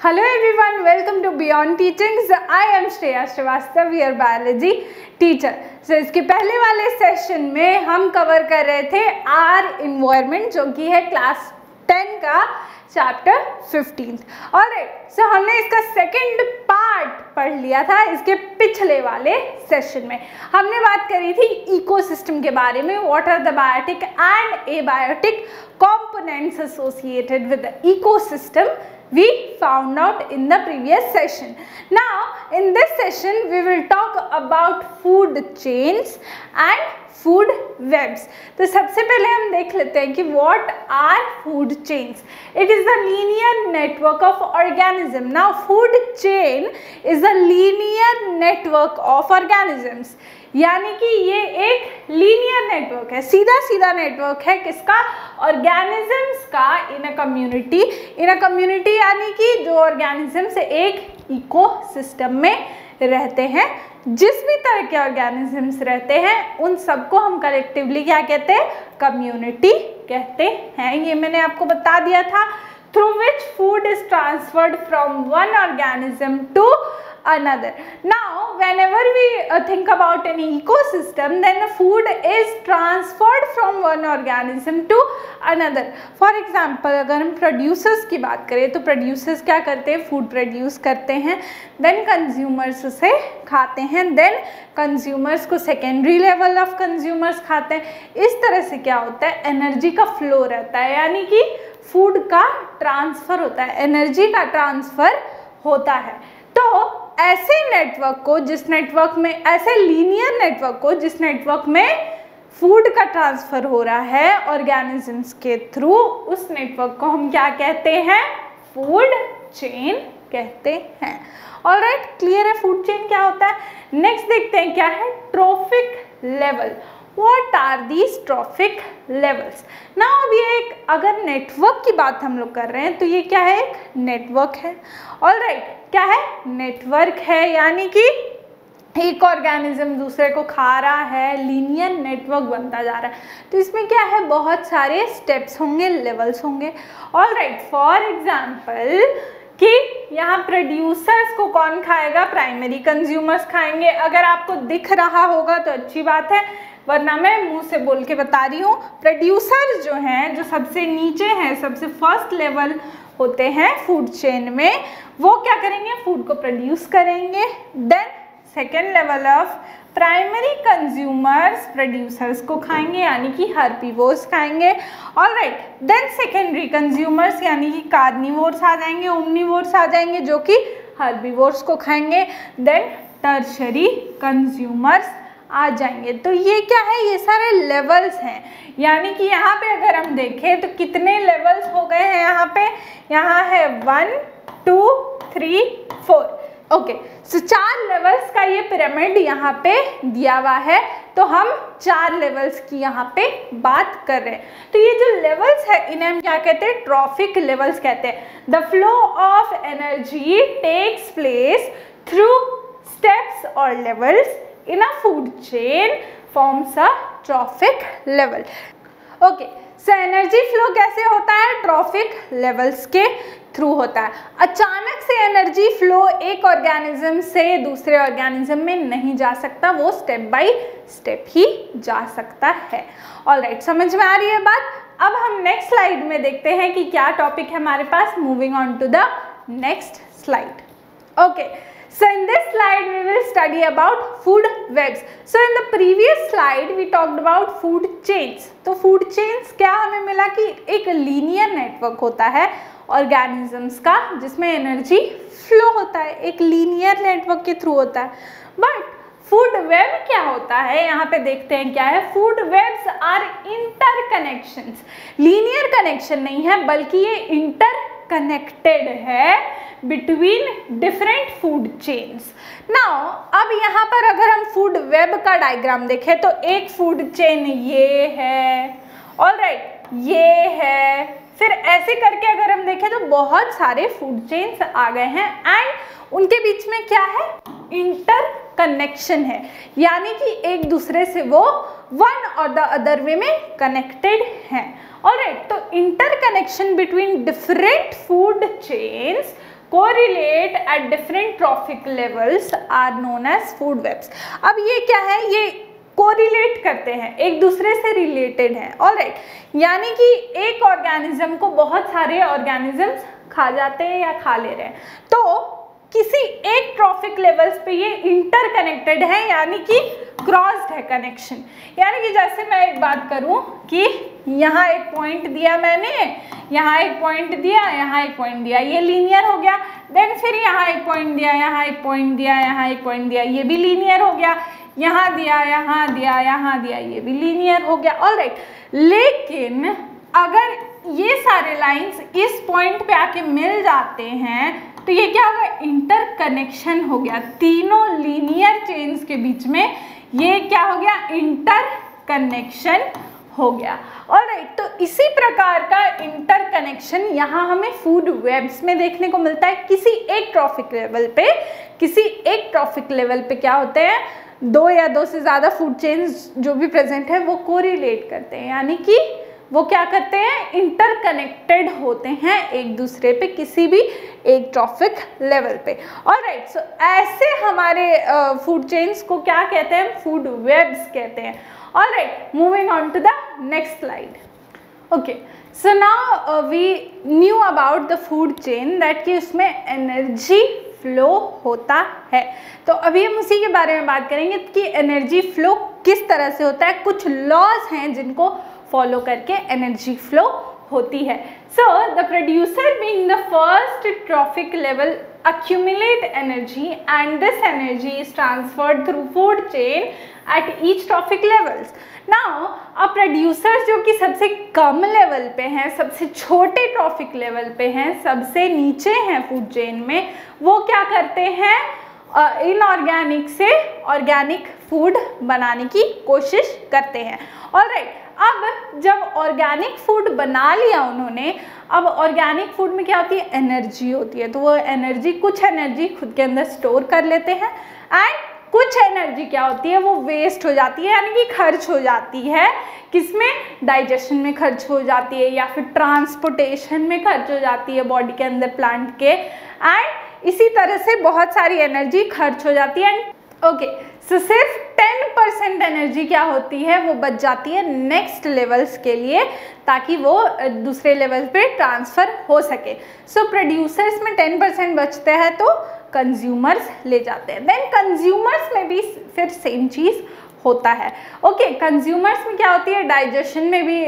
Hello everyone, welcome to Beyond Teachings. I am Shreya Srivastava, your biology teacher. So इसके पहले वाले session में हम कवर कर रहे थे आर इन्वायरमेंट, जो कि है क्लास 10 का चैप्टर 15. ऑलराइट, सो हमने इसका सेकंड पार्ट पढ़ लिया था. इसके पिछले वाले सेशन में हमने बात करी थी इकोसिस्टम के बारे में. What are the biotic and abiotic components associated with the ecosystem we found out in the previous session. Now in this session we will talk about food chains and food webs. तो सबसे पहले हम देख लेते हैं कि what are food chains. It is the linear network of organism. Now food chain is a linear network of organisms. यानी कि ये एक लीनियर नेटवर्क है, सीधा सीधा नेटवर्क है किसका? ऑर्गेनिजम्स का इन अ कम्युनिटी यानी कि जो ऑर्गेनिजम्स एक इकोसिस्टम में रहते हैं. जिस भी तरह के ऑर्गेनिजम्स रहते हैं उन सबको हम कलेक्टिवली क्या कहते हैं? कम्युनिटी कहते हैं. ये मैंने आपको बता दिया था. Through which food is transferred from one organism to another. Now whenever we think about an ecosystem, then the food is transferred from one organism to another. For example, अगर हम producers की बात करें तो producers क्या करते हैं? Food produce करते हैं, then consumers उसे खाते हैं, then consumers को secondary level of consumers खाते हैं. इस तरह से क्या होता है? एनर्जी का फ्लो रहता है, यानी कि फूड का ट्रांसफर होता है, एनर्जी का ट्रांसफर होता है. तो ऐसे नेटवर्क को जिस नेटवर्क में ऐसे लीनियर नेटवर्क को जिस नेटवर्क में फूड का ट्रांसफर हो रहा है ऑर्गेनिजम्स के थ्रू, उस नेटवर्क को हम क्या कहते हैं? फूड चेन कहते हैं. ऑलराइट, क्लियर है फूड चेन क्या होता है? नेक्स्ट देखते हैं क्या है trophic level. What are these trophic levels? Now अब ये एक अगर नेटवर्क की बात हम लोग कर रहे हैं तो ये क्या है? एक नेटवर्क है. ऑलराइट, क्या है? नेटवर्क है, यानी कि एक ऑर्गेनिज्म दूसरे को खा रहा है, लीनियर नेटवर्क बनता जा रहा है. तो इसमें क्या है? बहुत सारे स्टेप्स होंगे, लेवल्स होंगे. ऑलराइट, फॉर एग्जाम्पल कि यहाँ प्रोड्यूसर्स को कौन खाएगा? प्राइमरी कंज्यूमर्स खाएंगे. अगर आपको दिख रहा होगा तो अच्छी बात है, वरना मैं मुंह से बोल के बता रही हूँ. प्रोड्यूसर्स जो हैं, जो सबसे नीचे हैं, सबसे फर्स्ट लेवल होते हैं फूड चेन में, वो क्या करेंगे? फूड को प्रोड्यूस करेंगे. Then second level of primary consumers producers को खाएंगे, यानी कि हर्बीवोर्स खाएंगे. ऑलराइट, देन सेकेंडरी कंज्यूमर्स यानी कि कार्निवोर्स आ जाएंगे, ओमनिवोर्स आ जाएंगे, जो कि हर्बीवोर्स को खाएंगे. देन टर्शरी कंज्यूमर्स आ जाएंगे. तो ये क्या है? ये सारे लेवल्स हैं. यानी कि यहाँ पे अगर हम देखें तो कितने लेवल्स हो गए हैं यहाँ है 1 2 3 4. ओके, सो 4 लेवल्स का ये पिरामिड यहाँ पे दिया हुआ है. तो हम 4 लेवल्स की यहाँ पे बात कर रहे हैं. तो ये जो लेवल्स है इन्हें हम क्या कहते हैं? ट्रॉफिक लेवल्स कहते हैं. The flow of energy takes place through steps और levels in a food chain forms a trophic level. Okay, so energy flow कैसे होता है? ट्रॉफिक लेवल्स के थ्रू होता है. अचानक से एनर्जी फ्लो एक ऑर्गेनिज्म से दूसरे ऑर्गेनिज्म में नहीं जा सकता, वो स्टेप बाय स्टेप ही जा सकता है. ऑलराइट, समझ में आ रही है बात? अब हम नेक्स्ट स्लाइड में देखते हैं कि क्या टॉपिक है हमारे पास. Moving on to the next slide. Okay, so in this slide we will study about food webs. So in the previous slide we talked about food chains. तो food chains क्या हमें मिला कि एक लीनियर नेटवर्क होता है organisms का, जिसमें एनर्जी फ्लो होता है, एक लीनियर नेटवर्क के थ्रू होता है. बट फूड वेब क्या होता है? यहाँ पे देखते हैं क्या है. Food webs are interconnections. Linear connection नहीं है, बल्कि ये इंटरकनेक्टेड है between different food chains. Now अब यहाँ पर अगर हम फूड वेब का डायग्राम देखें तो एक फूड चेन ये है, ऑलराइट, ये है, फिर ऐसे करके अगर हम देखें तो बहुत सारे फूड चेन्स आ गए हैं एंड उनके बीच में क्या है? इंटर कनेक्शन है, यानी कि एक दूसरे से वो वन और द अदर वे में कनेक्टेड हैं. ऑलराइट, तो interconnection between different food chains correlate at different trophic levels are known as food webs. अब ये क्या है, ये कोरिलेट करते हैं, एक दूसरे से रिलेटेड है। ऑलराइट, यानी कि एक ऑर्गेनिज्म को बहुत सारे ऑर्गेनिजम्स खा जाते हैं या खा ले रहे हैं, तो किसी एक ट्रॉफिक लेवल्स पे ये इंटरकनेक्टेड है, यानी कि क्रॉस्ड है कनेक्शन। यानी कि जैसे मैं एक बात करूं कि यहाँ एक पॉइंट दिया मैंने, यहाँ एक पॉइंट दिया, यहाँ एक पॉइंट दिया, ये लीनियर हो गया। देन फिर यहाँ एक पॉइंट दिया, यहाँ एक पॉइंट दिया, यहाँ एक पॉइंट दिया, ये भी लीनियर हो गया। यहाँ दिया, यहाँ दिया, यहाँ दिया, ये भी लीनियर हो गया। ऑलराइट, लेकिन अगर ये सारे लाइंस इस पॉइंट पे आके मिल जाते हैं तो ये क्या होगा, इंटरकनेक्शन हो गया। तीनों लीनियर चेन्स के बीच में ये क्या हो गया, इंटरकनेक्शन हो गया। ऑलराइट, तो इसी प्रकार का इंटरकनेक्शन यहाँ हमें फूड वेब्स में देखने को मिलता है। किसी एक ट्रॉफिक लेवल पे क्या होते हैं, दो या दो से ज़्यादा फूड चेन्स जो भी प्रेजेंट है वो कोरिलेट करते हैं, यानी कि वो क्या करते हैं, इंटरकनेक्टेड होते हैं एक दूसरे पे किसी भी एक ट्रॉफिक लेवल पे। ऑलराइट, सो ऐसे हमारे फूड चेन्स को क्या कहते हैं, फूड वेब्स कहते हैं। Alright, moving on to the next slide. Okay, so now we knew about the food chain that कि उसमें एनर्जी फ्लो होता है। तो अभी हम उसी के बारे में बात करेंगे कि एनर्जी फ्लो किस तरह से होता है। कुछ लॉज हैं जिनको फॉलो करके एनर्जी फ्लो होती है। So the producer being the first trophic level accumulate energy and this energy is transferred through food chain at each trophic levels. Now a producer जो कि सबसे कम लेवल पे हैं, सबसे छोटे ट्रॉफिक लेवल पे हैं, सबसे नीचे हैं फूड चेन में, वो क्या करते हैं, इनऑर्गेनिक से ऑर्गेनिक फूड बनाने की कोशिश करते हैं। ऑलराइट, अब जब ऑर्गेनिक फूड बना लिया उन्होंने, अब ऑर्गेनिक फूड में क्या होती है, एनर्जी होती है, तो वो एनर्जी, कुछ एनर्जी खुद के अंदर स्टोर कर लेते हैं एंड कुछ एनर्जी क्या होती है, वो वेस्ट हो जाती है, यानी कि खर्च हो जाती है। किसमें, डाइजेशन में खर्च हो जाती है या फिर ट्रांसपोर्टेशन में खर्च हो जाती है बॉडी के अंदर प्लांट के, एंड इसी तरह से बहुत सारी एनर्जी खर्च हो जाती है। ओके, सो सिर्फ 10% एनर्जी क्या होती है, वो बच जाती है नेक्स्ट लेवल्स के लिए, ताकि वो दूसरे लेवल पे ट्रांसफ़र हो सके। सो प्रोड्यूसर्स में 10% बचते हैं तो कंज्यूमर्स ले जाते हैं। देन कंज्यूमर्स में भी फिर सेम चीज़ होता है। ओके, कंज्यूमर्स में क्या होती है, डाइजेशन में भी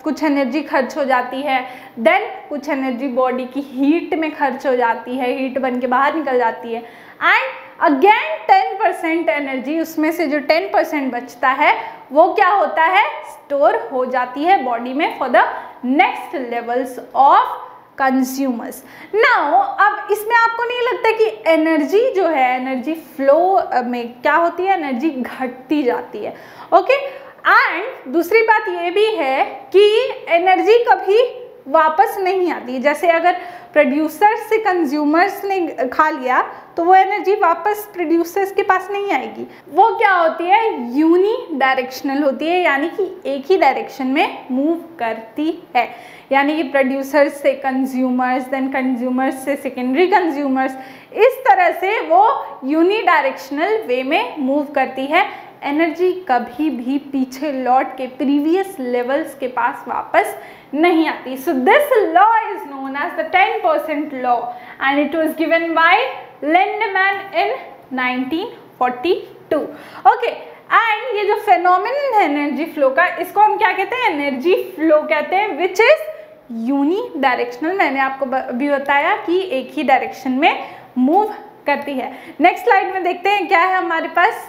कुछ एनर्जी खर्च हो जाती है। देन कुछ एनर्जी बॉडी की हीट में खर्च हो जाती है, हीट बन के बाहर निकल जाती है। एंड अगेन 10% एनर्जी, उसमें से जो 10% बचता है वो क्या होता है, स्टोर हो जाती है बॉडी में for the next levels of consumers. Now अब इसमें आपको नहीं लगता कि एनर्जी जो है, एनर्जी फ्लो में क्या होती है, एनर्जी घटती जाती है। ओके, एंड दूसरी बात ये भी है कि एनर्जी कभी वापस नहीं आती। जैसे अगर प्रोड्यूसर्स से कंज्यूमर्स ने खा लिया तो वो एनर्जी वापस प्रोड्यूसर्स के पास नहीं आएगी, वो क्या होती है, यूनी डायरेक्शनल होती है, यानी कि एक ही डायरेक्शन में मूव करती है। यानी कि प्रोड्यूसर्स से कंज्यूमर्स, देन कंज्यूमर्स से सेकेंडरी कंज्यूमर्स, इस तरह से वो यूनी डायरेक्शनल वे में मूव करती है। एनर्जी कभी भी पीछे लौट के प्रीवियस लेवल्स के पास वापस नहीं आती। So this law is known as the 10% law and it was given by Lindeman in 1942। Okay, and ये जो फेनोमेनन है एनर्जी फ्लो का, इसको हम क्या कहते हैं, एनर्जी फ्लो कहते हैं, विच इज यूनी डायरेक्शनल। मैंने आपको अभी बताया कि एक ही डायरेक्शन में मूव करती है। नेक्स्ट स्लाइड में देखते हैं क्या है हमारे पास।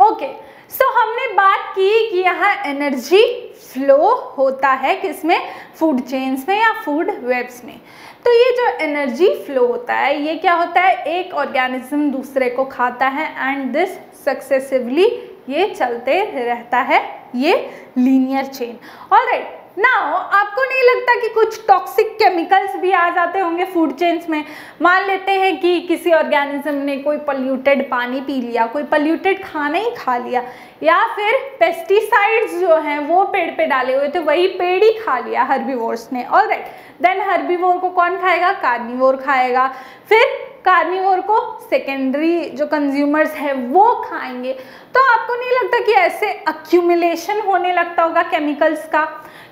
ओके, सो हमने बात की कि यहाँ एनर्जी फ्लो होता है किसमें, फूड चेन्स में या फूड वेब्स में। तो ये जो एनर्जी फ्लो होता है, ये क्या होता है, एक ऑर्गेनिज्म दूसरे को खाता है एंड दिस सक्सेसिवली ये चलते रहता है, ये लीनियर चेन। ऑलराइट, नाउ आपको नहीं लगता कि कुछ टॉक्सिक केमिकल्स भी आ जाते होंगे फूड चेन्स में? मान लेते हैं कि किसी ऑर्गेनिज्म ने कोई पोल्यूटेड पानी पी लिया, कोई पोल्यूटेड खाना ही खा लिया, या फिर पेस्टिसाइड्स जो हैं वो पेड़ पे डाले हुए थे, वही पेड़ ही खा लिया हर्बीवोर्स ने। ऑलराइट, देन हर्बीवोर को कौन खाएगा? कार्निवोर खाएगा। फिर कार्निवोर को सेकेंडरी जो कंज्यूमर्स है वो खाएंगे। तो आपको नहीं लगता कि ऐसे अक्यूमुलेशन होने लगता होगा केमिकल्स का?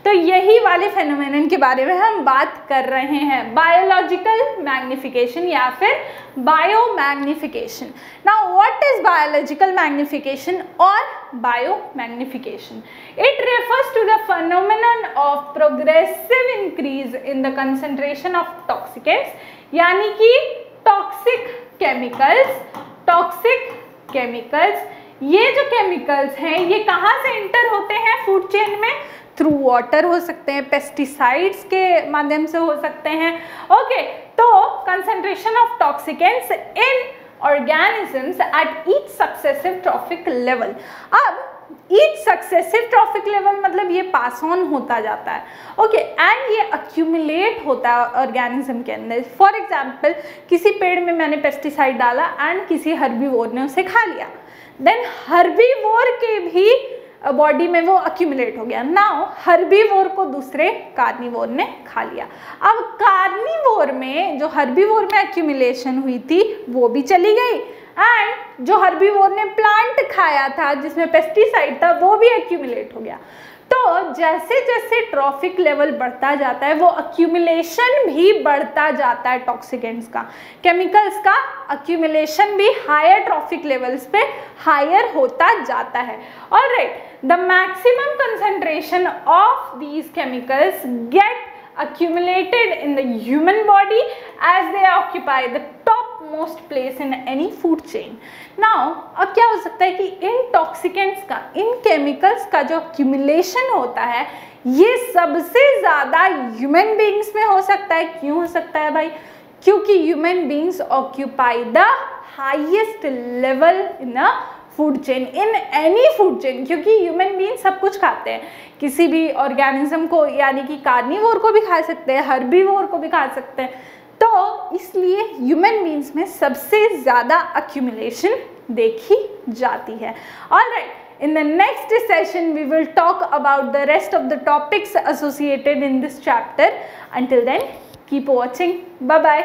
तो यही वाले फेनोमेनन के बारे में हम बात कर रहे हैं, बायोलॉजिकल मैग्निफिकेशन या फिर biomagnification. Now what is biological magnification और biomagnification? It refers to the phenomenon of progressive increase in the concentration of toxicants, यानी कि टॉक्सिक केमिकल्स, ये जो केमिकल्स हैं ये कहाँ से इंटर होते हैं फूड चेन में? थ्रू वाटर हो सकते हैं, पेस्टिसाइड्स के माध्यम से हो सकते हैं। ओके, तो concentration of toxicants in organisms at each successive trophic level. अब ईच सक्सेसिव ट्रॉफिक लेवल मतलब ये पास ऑन होता जाता है। ओके, एंड ये अक्यूमुलेट होता है ऑर्गेनिज्म के अंदर। फॉर एग्जाम्पल, किसी पेड़ में मैंने पेस्टिसाइड डाला एंड किसी हर्बीवोर ने उसे खा लिया, देन हर्बीवोर के भी बॉडी में वो अक्यूमुलेट हो गया। नाउ हर्बीवोर को दूसरे कार्निवोर ने खा लिया। अब कार्निवोर में जो हर्बीवोर में अक्यूमुलेशन हुई थी वो भी चली गई, एंड जो हर्बीवोर ने प्लांट खाया था जिसमें पेस्टिसाइड था वो भी अक्यूमुलेट हो गया। तो जैसे जैसे ट्रॉफिक लेवल बढ़ता जाता है वो अक्यूमुलेशन भी बढ़ता जाता है। टॉक्सिकेंट्स का, केमिकल्स का अक्यूमुलेशन भी हायर ट्रॉफिक लेवल्स पे हायर होता जाता है। Alright, the maximum concentration of these chemicals get accumulated in the human body as they occupy the topmost place in any food chain. Now, अब क्या हो सकता है कि इन टॉक्सिकेंट्स का, इन केमिकल्स का जो accumulation होता है ये सबसे ज़्यादा ह्यूमन बींग्स में हो सकता है। क्यों हो सकता है भाई? क्योंकि human beings occupy the highest level in a food chain, in any food chain, क्योंकि ह्यूमन बींग सब कुछ खाते हैं। किसी भी ऑर्गेनिज्म को, यानी कि कार्निवोर को भी खा सकते हैं, हर्बीवोर को भी खा सकते हैं। तो इसलिए ह्यूमन बींग्स में सबसे ज़्यादा अक्यूमुलेशन देखी जाती है। Alright, in the next session we will talk about the rest of the topics associated in this chapter. Until then, keep watching. Bye bye.